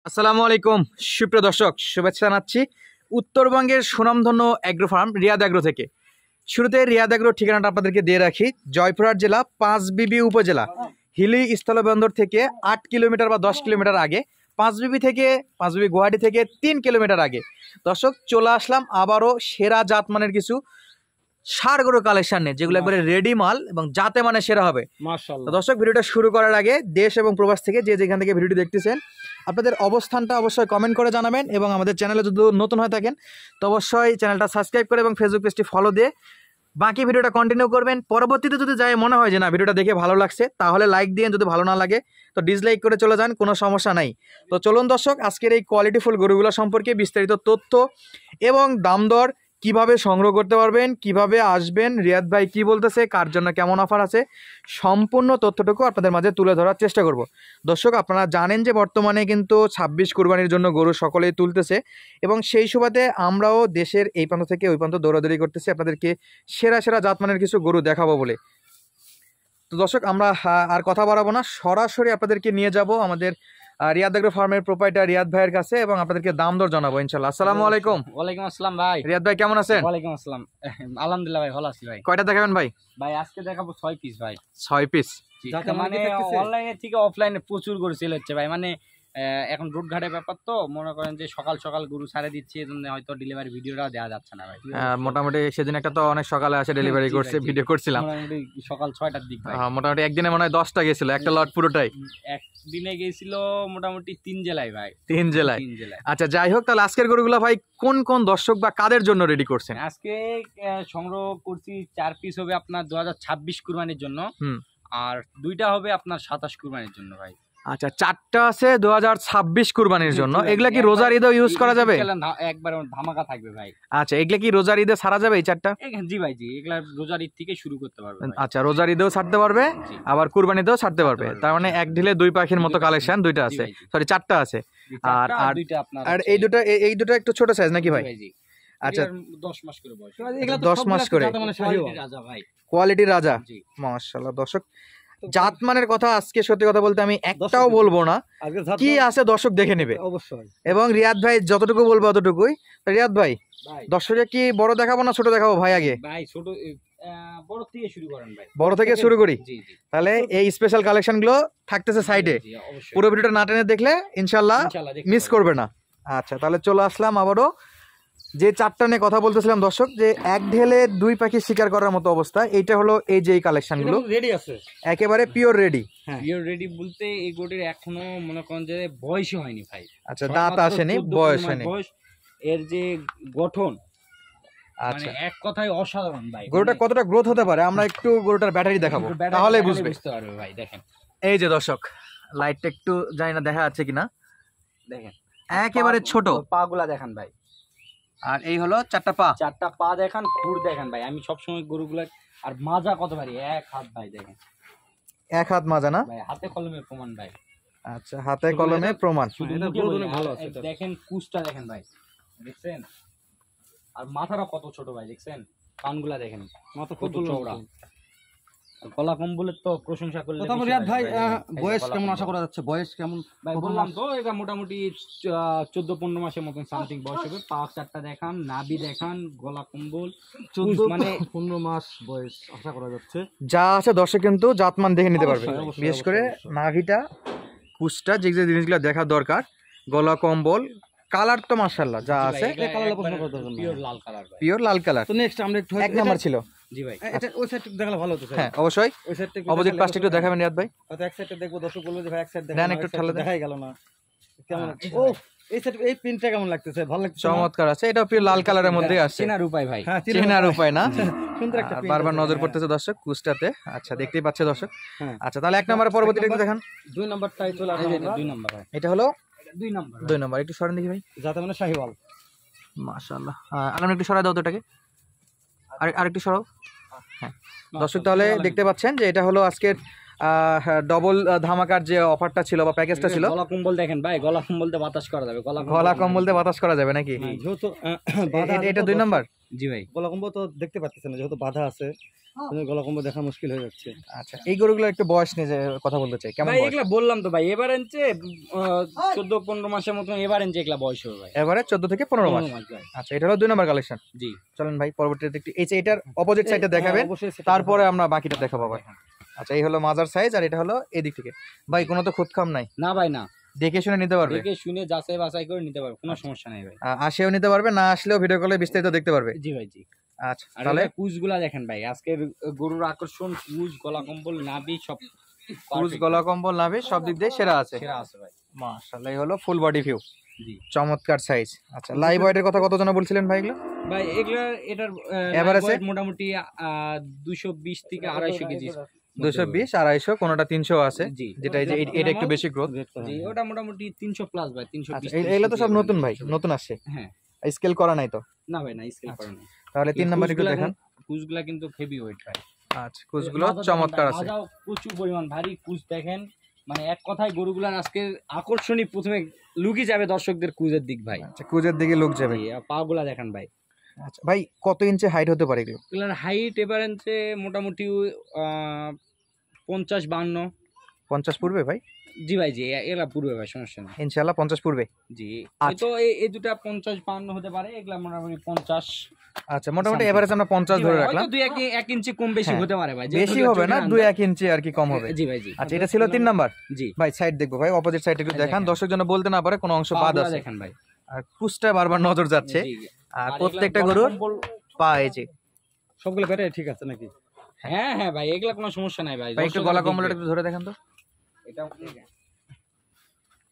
আসসালামু আলাইকুম সুপ্রিয় দর্শক, শুভেচ্ছা জানাচ্ছি উত্তরবঙ্গের সুনামধন্য অ্যাগ্রো ফার্ম রিয়াদ অ্যাগ্রো থেকে। শুরুতে রিয়াদ অ্যাগ্রোর ঠিকানাটা আপনাদেরকে দিয়ে রাখি। জয়পুরহাট জেলা পাঁচবিবি উপজেলা, হিলি স্থলবন্দর থেকে 8 কিলোমিটার বা 10 কিলোমিটার আগে, পাঁচবিবি গুয়াহাটি থেকে 3 কিলোমিটার আগে। দর্শক, চলে আসলাম আবারও সেরা জাতমানের কিছু ষাঁড় গরু কালেকশন নিয়ে, যেগুলো একবারে রেডি মাল এবং জাতে মানে সেরা হবে। মাশাআল্লাহ। দর্শক, ভিডিওটা শুরু করার আগে দেশ এবং প্রবাস থেকে যে যেখান থেকে ভিডিওটি দেখতেছেন, আপনাদের অবস্থানটা অবশ্যই কমেন্ট করে জানাবেন এবং আমাদের চ্যানেলে যদি নতুন হয়ে থাকেন তো অবশ্যই চ্যানেলটা সাবস্ক্রাইব করে এবং ফেসবুক পেজটি ফলো দিয়ে বাকি ভিডিওটা কন্টিনিউ করবেন। পরবর্তীতে যদি যায় মনে হয় যে না ভিডিওটা দেখে ভালো লাগছে, তাহলে লাইক দিয়ে, যদি ভালো না লাগে তো ডিসলাইক করে চলে যান, কোনো সমস্যা নাই। তো চলুন দর্শক, আজকের এই কোয়ালিটিফুল গরুগুলো সম্পর্কে বিস্তারিত তথ্য এবং দাম দর, কিভাবে সংগ্রহ করতে পারবেন, কিভাবে আসবেন, রিয়াদ ভাই কি বলতেছে, কার জন্য কেমন অফার আছে, সম্পূর্ণ তথ্যটুকু আপনাদের মাঝে তুলে ধরার চেষ্টা করব। দর্শক, আপনারা জানেন যে বর্তমানে কিন্তু 26 কুরবানির জন্য গরু সকলেই তুলতেছে এবং সেই সুবাদে আমরাও দেশের এই প্রান্ত থেকে ওই প্রান্ত দৌড়াদৌড়ি করতেছি আপনাদেরকে সেরা সেরা জাতমানের কিছু গরু দেখাবো বলে। তো দর্শক, আমরা আর কথা বাড়াবো না, সরাসরি আপনাদেরকে নিয়ে যাব আমাদের রিয়াদ অ্যাগ্রো ফার্মের প্রোপাইটার রিয়াদ ভাইয়ের কাছে এবং আপনাদেরকে দাম দর জানাবো ইনশাআল্লাহ। আসসালামু আলাইকুম। ওয়ালাইকুম আসসালাম ভাই। রিয়াদ ভাই কেমন আছেন? ওয়ালাইকুম আসসালাম। আলহামদুলিল্লাহ ভাই, ভালো আছি ভাই। কয়টা দেখাবেন ভাই? ভাই আজকে দেখাবো 6 পিস ভাই। 6 পিস। মানে অনলাইনে থেকে অফলাইনে প্রচুর গরু সেল হচ্ছে ভাই। মানে এখন রোড ঘাটের ব্যাপার তো, মনে করেন যে সকাল সকাল গরু ছাড়ে দিচ্ছে, এজন্য হয়তো ডেলিভারি ভিডিওটাও দেওয়া যাচ্ছে না ভাই। মোটামুটি সেদিন একটা তো অনেক সকালে আসে ডেলিভারি করছে, ভিডিও করছিলাম মোটামুটি সকাল 6টার দিক ভাই। মোটামুটি একদিনে মনে হয় 10টা গেছিল, একটা লট পুরোটাই একদিনে গেছিল মোটামুটি 3 জেলায় ভাই। 3 জেলায়। আচ্ছা, যাই হোক, তাহলে আজকের গরুগুলো ভাই কোন কোন দর্শক বা কাদের জন্য রেডি করছেন? আজকে সংগ্রহ করছি 4 পিস হবে আপনার 2026 কুরবানির জন্য, আর 2টা হবে আপনার 27 কুরবানির জন্য ভাই। আচ্ছা, 4টা আছে 2026 কুরবানির জন্য। এগুলা কি রোজার ঈদে ইউজ করা যাবে? একবার ধামাকা থাকবে ভাই। আচ্ছা, এগুলা কি রোজার ঈদে ছাড়া যাবে এই 4টা? জি ভাই, জি, এগুলা রোজার ঈদ থেকে শুরু করতে পারবে। আচ্ছা, রোজার ঈদেও ছাড়তে পারবে, আবার কুরবানিতেও ছাড়তে পারবে। তার মানে এক ঢিলে দুই পাখির মতো কালেকশন, 2টা আছে, সরি 4টা আছে। আর দুইটা আপনার, আর এই দুটো একটু ছোট সাইজ নাকি ভাই? আচ্ছা, 10 মাস করে বয়স। 10 মাস করে। রাজা ভাই, কোয়ালিটি রাজা। মাশাআল্লাহ। দর্শক, জাতমানের কথা আজকে সত্যি কথা বলতে আমি একটাও বলবো না, কি আছে দর্শক দেখে নেবে অবশ্যই। এবং রিয়াদ ভাই যতটুকু বলবো অতটুকুই। রিয়াদ ভাই, দর্শককে কি বড় দেখাবো না ছোট দেখাবো ভাই? আগে ভাই ছোট, বড় থেকে শুরু করেন ভাই। বড় থেকে শুরু করি। তাহলে এই স্পেশাল কালেকশন গুলো থাকতেছে সাইডে, পুরো ভিডিওটা না টেনে দেখলে ইনশাল্লাহ মিস করবে না। আচ্ছা, তাহলে চলে আসলাম আবারও যে 4টা নিয়ে কথা বলতেছিলাম দর্শক, যে এক ঢেলে দুই পাখি শিকার করার মতো অবস্থা। এইটা হলো এই যে কালেকশন গুলো রেডি আছে, একেবারে পিওর রেডি। পিওর রেডি বলতে এই গোটির এখনো মনে করেন যে বয়সই হয়নি ভাই। আচ্ছা, দাঁত আসেনি, বয়স হয়নি। এর যে গঠন, আচ্ছা, মানে এক কথায় অসাধারণ ভাই। গরুটা কতটা গ্রোথ হতে পারে আমরা একটু গরুটার ব্যাটারি দেখাবো, তাহলে বুঝতে পারবে ভাই। দেখেন এই যে দর্শক, লাইটটা একটু জানি না দেখা যাচ্ছে কিনা, দেখেন একেবারে ছোট পা গুলা দেখেন ভাই। আর এই হলো 4টা পা দেখেন, খুর দেখেন ভাই। আমি সবসময় গরুগুলা, আর মাজা কত ভারী, 1 হাত ভাই। দেখেন 1 হাত মাজা না ভাই, হাতে কলমে প্রমাণ ভাই। আচ্ছা, হাতে কলমে প্রমাণ। দেখেন কুচটা দেখেন ভাই, দেখছেন? আর মাথাটা কত ছোট ভাই, দেখছেন? কানগুলা দেখেন, মাথা কত চওড়া। গলা কম্বলের তো প্রশংসা করলে। রিয়াদ ভাই, বয়স কেমন আশা করা যাচ্ছে? বয়স কেমন ভাই? বললাম তো, এটা মোটামুটি 14-15 মাসের মতন সামথিং বয়স হবে। পা 4টা দেখান, নাভি দেখান, গলা কম্বল, 14-15 মাস বয়স আশা করা যাচ্ছে। যা আছে দর্শক কিন্তু জাতমান দেখে নিতে পারবে, বিশেষ করে নাভিটা, কুচটা, যে যে জিনিসগুলো দেখা দরকার, গলা কম্বল, কালার তো মাশাআল্লাহ যা আছে পিওর লাল কালার ভাই, পিওর লাল কালার। তো নেক্সট আমরা একটু 1 নাম্বার ছিল। জি ভাই, এটা ওই সাইড দেখালে ভালো হতো। হ্যাঁ অবশ্যই, ওই সাইডটা অপোজিট পাশটা একটু দেখাবেন রিয়াদ ভাই। হয়তো এক সাইডটা দেখবো, দর্শক বলবে যে ভাই এক সাইড দেখান, একটু ঠালে দেখাই গেল না। কেমন ও এই সাইড, এই প্রিন্টটা কেমন লাগতেছে? ভালো লাগছে, চমৎকার আছে। এটা পিওর লাল কালারের মধ্যে আছে, চেনার উপায় ভাই। হ্যাঁ, চেনার উপায় না, সুন্দর একটা প্রিন্ট, বারবার নজর পড়তেছে দর্শক কুচটাতে। আচ্ছা, দেখতেই পাচ্ছে দর্শক। আচ্ছা, তাহলে 1 নম্বরে পরবর্তীটা একটু দেখান। 2 নাম্বারটাই চলে আসবে। 2 নাম্বার ভাই, এটা হলো 2 নাম্বার। 2 নম্বর, একটু সরেন দেখি ভাই। যাতে মানে শাহিওয়াল। মাশাআল্লাহ, আলাম একটু সরাই দাও তো এটাকে, আরেকটু সরাও। হ্যাঁ দর্শক, তাহলে দেখতে পাচ্ছেন যে এটা হলো আজকের ডবল ধামাকার যে অফারটা ছিল বা প্যাকেজটা ছিল। গলা কম্বল দেখেন ভাই, গলা কম্বলতে বাতাস করা যাবে। গলা কম্বলতে বাতাস করা যাবে নাকি? এটা 2 নম্বর। জি ভাই। গলা কম্বো তো দেখতে পাচ্ছেন না, যেহেতু বাধা আছে গলা কম্বো দেখা মুশকিল হয়ে যাচ্ছে। আচ্ছা, এই গরুগুলো একটু বয়স নিয়ে যে কথা বলতে চাই, কেমন ভাই বয়স? এগুলা বললাম তো ভাই, এবার এনছে 14-15 মাসের মতন এবার এনছে এগুলা বয়স হবে ভাই। এবারে 14 থেকে 15 মাস। 15 মাস ভাই। আচ্ছা, এটা হলো 2 নম্বর কালেকশন। জি চলেন ভাই পরবর্তীতে একটু এই যে এটার অপোজিট সাইডটা দেখাবেন, অবশ্যই সেটা তারপরে আমরা বাকিটা দেখাবো ভাই। আচ্ছা, এই হলো মাজার সাইজ, আর এটা হলো এদিক থেকে। ভাই কোনো তো খুঁতখাম নাই, না ভাই না, দেখে শুনে নিতে পারবে, দেখে শুনে যাচাই বাছাই করে নিতে পারবে, কোনো সমস্যা নাই ভাই। আসেও নিতে পারবে, না আসলেও ভিডিও কলে বিস্তারিত দেখতে পারবে। জি ভাই জি। আচ্ছা, আর তাহলে এটা কুচগুলা দেখেন ভাই, আজকের গরুর আকর্ষণ কুচ, গলা কম্বল, নাভি সব ক্রুজ গলা কম্বল নাভি সব দিক দিয়ে সেরা আছে। সেরা আছে ভাই। মাশাআল্লাহ, এই হলো ফুল বডি ভিউ, জি চমৎকার সাইজ। আচ্ছা, লাইভ ওয়েটের কথা কত জন বলছিলেন ভাই এগুলো? ভাই এগুলা এটার Average এ? weight মোটামুটি 220 থেকে 250 কেজি। 220, 250, কোনোটা 300 আছে, জি যেটা এই যে এটা একটু বেশি গ্রোথ। জি, ওটা মোটামুটি 300 প্লাস ভাই, 320। আচ্ছা, এগুলো তো সব নতুন ভাই, নতুন আসছে, হ্যাঁ। স্কেল করা নাই তো? না ভাই না, স্কেল করা নাই। তাহলে 3 নাম্বার একটু দেখান। কুচগুলা কিন্তু হেভি ওয়েট ভাই। আচ্ছা, কুচগুলো চমৎকার আছে। মাজাও প্রচুর পরিমাণ ভারী কুচ দেখেন, মানে এক কথায় গরুগুলার আজকে আকর্ষণই প্রথমে লুকি যাবে দর্শকদের কুচের দিক ভাই। আচ্ছা, কুচের দিকে লোক যাবে। জি, আর পাগুলা দেখেন ভাই। আচ্ছা ভাই, কত ইঞ্চি হাইট হতে পারে এগুলো? এগুলার হাইট এবার হচ্ছে মোটামুটি 50-52। 50 পূর্বে ভাই? জি ভাই জি, এগুলা পূর্বে ভাই, সমস্যা নেই। ইনশাআল্লাহ 50 পূর্বে। জি, আচ্ছা। হয়তো এই দুটা 50-52 হতে পারে, এগুলা মোটামুটি 50। আচ্ছা, মোটামুটি এভারেজ আমরা 50 ধরে রাখলাম। হয়তো 1 ইঞ্চি কম বেশি হ্যাঁ, হতে পারে ভাই, যেহেতু বেশি হবে না, জটিল 2-1 ইঞ্চি আর কি কম হবে। জি ভাই জি। আচ্ছা, এটা ছিল 3 নাম্বার। জি ভাই সাইড দেখবো ভাই, অপোজিট সাইড একটু দেখান, দেখেন। দর্শক যেন বলতে না পারে কোনো অংশ বাদ পাগুলা আছে। দেখেন ভাই। আর কুচটা বারবার নজর যাচ্ছে, জি, আর আর প্রত্যেকটা এগুলা গরুর গলা কম্বল। পা এই যে। সবগুলো ব্যাটারি ঠিক আছে নাকি? হ্যাঁ হ্যাঁ ভাই, এগুলা কোনো সমস্যা নাই ভাই। ভাই একটু দর্শকরা গলা দেখবে। কম্বলটা একটু ধরে দেখান তো। এটা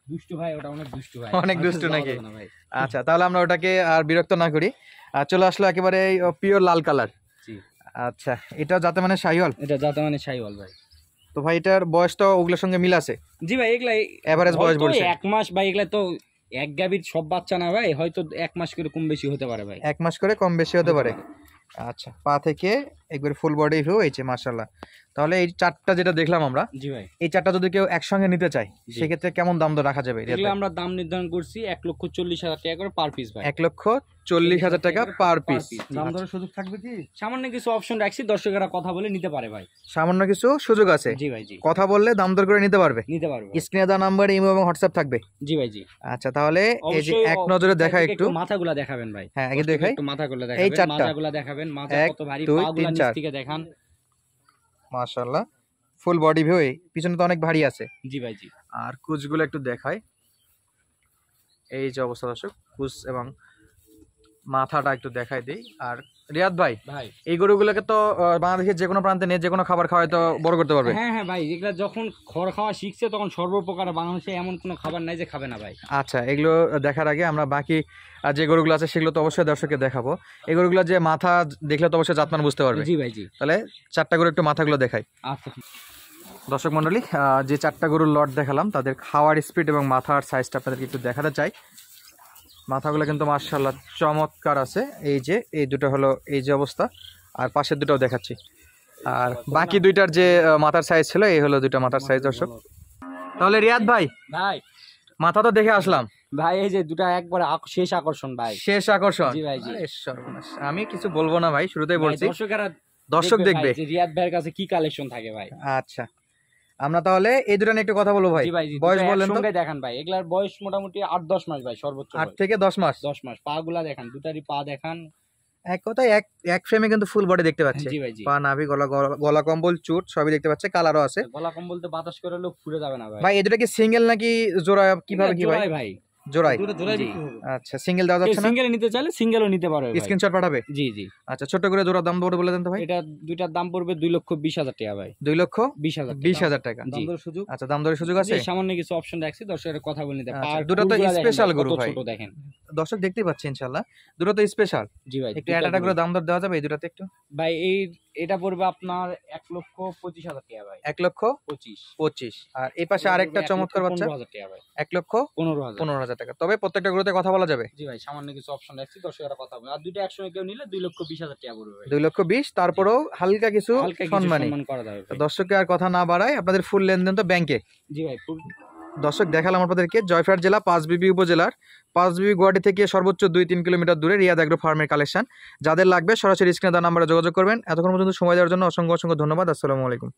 দুষ্টু ভাই, ওটা অনেক দুষ্টু ভাই। অনেক দুষ্টু যাওয়া নাকি? যাবে না ভাই। আচ্ছা, তাহলে আমরা ওটাকে আর বিরক্ত না করি, চলে আসলো একেবারে পিওর লাল কালার। জি, আচ্ছা, এটা যাতে মানে শাহিওয়াল। এটা যাতে মানে শাইওয়াল ভাই। তো ভাই এটার বয়স তো ওগুলোর সঙ্গে মিল আছে? জি ভাই, এগুলা Average বয়স হয়তো বলছে। 1 মাস ভাই, এগুলা তো এক গাভীর সব বাচ্চা না ভাই, হয়তো 1 মাস করে কম বেশি হতে পারে ভাই। 1 মাস করে কম বেশি হতে পারে। আচ্ছা, পা থেকে একবার ফুল বডি ভিউ এই যে, মাশাআল্লাহ। তাহলে এই চারটা যেটা দেখলাম আমরা, জি ভাই, এই চারটা যদি কেউ একসঙ্গে নিতে চায়, জি। সেক্ষেত্রে কেমন দাম দর রাখা যাবে? এগুলা আমরা দাম নির্ধারণ করছি 1,40,000 টাকা করে পার পিস ভাই। 1,40,000 টাকা পার পিস। দাম দরের সুযোগ থাকবে কি? সামান্য কিছু অপশন রাখছি, দর্শকেরা কথা বলে নিতে পারে ভাই। সামান্য কিছু সুযোগ আছে, জি ভাই জি, কথা বললে দাম দর করে নিতে পারবে। নিতে পারবে। স্ক্রিনে দেওয়া নাম্বার, ইমো এবং হোয়াটসঅ্যাপ থাকবে। জি ভাই জি। আচ্ছা, তাহলে এই যে অবশ্যই এক নজরে দেখা একটু, মাথাগুলা দেখাবেন ভাই। হ্যাঁ আগে দেখাই। একটু মাথাগুলা এই দেখাবেন, চারটা। মাথাগুলা দেখাবেন, মাজা 1, কত ভারী, 2, পাগুলা 3, নিচ 4। থেকে দেখান। মাশাআল্লাহ, ফুল বডি ভিউ, পিছনে তো অনেক ভারী আছে। জি ভাই জি। আর কুচগুলো একটু দেখায়, এই যে অবস্থা দর্শক, কুচ এবং মাথাটা একটু দেখাই দিই। আর রিয়াদ ভাই, ভাই এই গরুগুলোকে তো বাংলাদেশের যে কোনো প্রান্তে নিয়ে যে কোনো খাবার খাওয়াই তো বড় করতে পারবে। হ্যাঁ হ্যাঁ ভাই, এগুলা যখন খড় খাওয়া শিখছে তখন সর্বপ্রকার, বাংলাদেশে এমন কোনো খাবার নাই যে খাবে না ভাই। আচ্ছা, এগুলো দেখার আগে আমরা বাকি যে গরুগুলো আছে সেগুলো তো অবশ্যই দর্শককে দেখাবো। এই গরুগুলো যে মাথা দেখলে তো অবশ্যই জাতমান বুঝতে পারবে। জি ভাই জি। তাহলে চারটা গরু একটু মাথাগুলো দেখাই। আচ্ছা ঠিক। দর্শক মন্ডলী, যে চারটা গরুর লট দেখালাম তাদের খাওয়ার স্পিড এবং মাথার সাইজটা আপনাদেরকে একটু দেখাতে চাই। মাথাগুলো কিন্তু মাশাআল্লাহ চমৎকার আছে। এই যে এই দুটো হলো এই যে অবস্থা, আর পাশের দুটোও দেখাচ্ছি। আর বাকি দুইটার যে মাথার সাইজ ছিল, এই হলো দুইটা মাথার সাইজ দর্শক। তাহলে রিয়াদ ভাই, ভাই মাথা তো দেখে আসলাম, ভাই এই যে দুটা একবারে শেষ আকর্ষণ ভাই। শেষ আকর্ষণ। জি ভাই জি। আরে সর্বনাশ, আমি কিছু বলবো না ভাই, শুরুতেই বলছি, ভাই, দর্শক দেখবে ভাই যে রিয়াদ ভাইয়ের কাছে কি কালেকশন থাকে ভাই। আচ্ছা, আমরা তাহলে এই দুটো নিয়ে একটু কথা বলবো ভাই। জি ভাই জি, বয়স দুটো বলেন তো। একসঙ্গে দেখান ভাই। এগুলার বয়স মোটামুটি 8-10 মাস ভাই, সর্বোচ্চ 8 থেকে 10 মাস। 10 মাস। পা গুলা দেখান, দুটারই পা দেখান। এক কথায় এক ফ্রেমে কিন্তু ফুল বডি দেখতে পাচ্ছে। জি ভাই জি। পা, নাভি, গলা কম্বল, চুট সবই দেখতে পাচ্ছে, কালারও আছে। গলা কম্বল তো বাতাস করে লোক ফুরে যাবে না ভাই। ভাই এই দুটো কি সিঙ্গেল নাকি জোড়া, কিভাবে কি ভাই? জোড়াই ভাই, জোড়াই। দুটো জোড়াই জি। বিক্রি হবে। আচ্ছা, সিঙ্গেল দেওয়া যাচ্ছে না? সিঙ্গেল নিতে চাইলে সিঙ্গেলও নিতে পারবে ভাই। স্ক্রিনশট পাঠাবে। জি জি। আচ্ছা, ছোট করে জোড়া দাম বলে দেন তো ভাই। এটা দুইটার দাম পড়বে 2,20,000 টাকা ভাই। 2,20,000 20,000 টাকা। জি। দাম দরের সুযোগ। আচ্ছা, দাম দরের সুযোগ আছে। জি, সামান্য কিছু অপশন রাখছি, দর্শকের কথা বলে নিতে। আচ্ছা, আর দুটো তো ফুলগুলা দেখেন স্পেশাল ভাই, গরু কত ভাই। ছোট দেখেন। দর্শক দেখতেই পাচ্ছে ইনশাআল্লাহ, দুটো তো স্পেশাল। জি ভাই, একটু একটা করে দাম দর দেওয়া যাবে এই দুটাতে একটু? ভাই এটা পড়বে আপনার 1,25,000 টাকা ভাই। 1,25,000। 25। আর এই পাশে আরেকটা চমৎকার বাচ্চা 15,000 টাকা ভাই। 1,15,000 15,000। টাকা। তবে প্রত্যেকটা গরুতে কথা বলা যাবে। জি ভাই, সামান্য কিছু অপশন রাখছি, দর্শকের কথা বলে। আর দুটো একসঙ্গে কেউ নিলে 2,20,000 টাকা পড়বে ভাই। 2,20,000, তারপরেও হালকা কিছু হালকা কিছু সম্মানী। সম্মান করা যাবে তো ভাই। দর্শককে আর কথা না বাড়াই, আপনাদের ফুল লেনদেন তো ব্যাংকে। জি ভাই, দর্শক দেখালাম আপনাদেরকে জয়ফ্রাট জেলা পাঁচবিবি উপজেলার পাঁচবিবি গুয়াহাটি থেকে সর্বোচ্চ 2-3 কিলোমিটার দূরে রিয়াদ অ্যাগ্রো ফার্মের কালেকশন। যাদের লাগবে সরাসরি স্ক্রিনে দেওয়া নাম্বারে যোগাযোগ করবেন। এতক্ষণ পর্যন্ত সময় দেওয়ার জন্য অসংখ্য ধন্যবাদ। আসসালামু আলাইকুম।